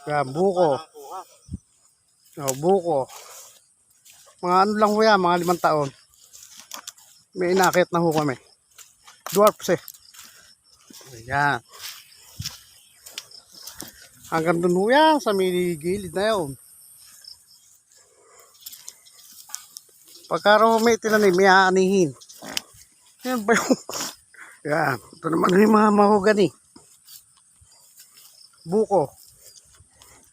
Yan, buko. Oh, buko. Mga ano lang ho yan, mga 5 taon. May inakit na ho kami. Dwarfs eh. Ayan. Hanggang dun ho yan, sa may gilid na yun. Pagka raw may tinanim, may aanihin. Yan ba yung... Yan. Ito naman yung mga mahogani. Buko.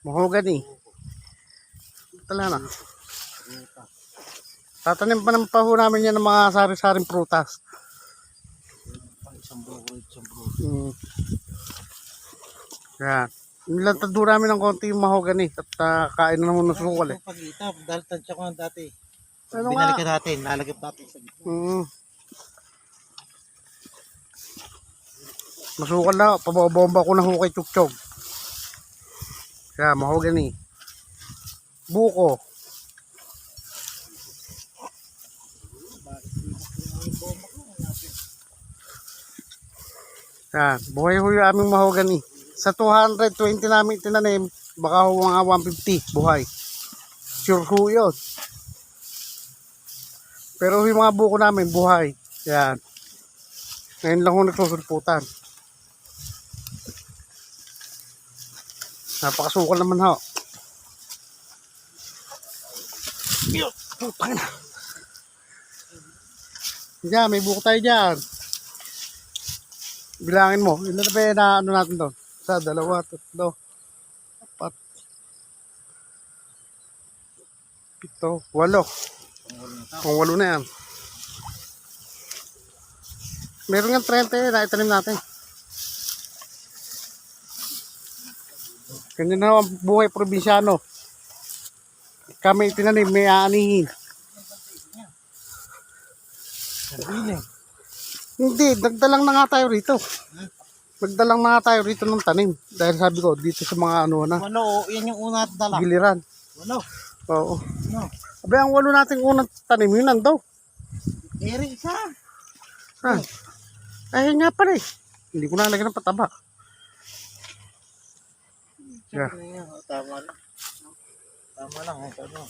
Mahogani. Tala na. Tatanim pa ng paho namin yan ng mga sari-saring prutas. Yan. Nilantado namin ng konti yung mahogani at kain na naman ng sukal eh. Pag-ita, dahil tansya ko ng dati. Ano Binalikan natin, nalagap natin sa gitna. Masukal na, pababomba ko na ho kay Chukchog. Yan, mahogani. Buko. Yan, buhay ho yung aming mahogani. Sa 220 namin tinanim, baka ho mga 150 buhay. Sure ho yun. Pero yung mga buko namin buhay. Yan. Ngayon lang ho nagsusulputan. Napakasukal naman ho. Putang na. Diyan, may buko tayo dyan. Bilangin mo. Ilan na ba na ano natin doon? 1, 2, 3, 4, 7, 8. Kung 8 na yan. Meron nga 30 na itanim natin. Ganyan na ang buhay probinsyano. Kami itinanim, may aanihin. Hindi, nagdalang na nga tayo rito. Nagdalang na nga tayo rito ng tanim. Dahil sabi ko, dito sa mga ano na. Ano, yan yung una at dala. Giliran. Ano? Oo. Ano? Abay, ang 8 nating unang tanim, yun lang daw. Eri isa. Ayun nga pala eh. Hindi ko nalagyan ng pataba. Yeah. Tama lang. Tama lang. Ano?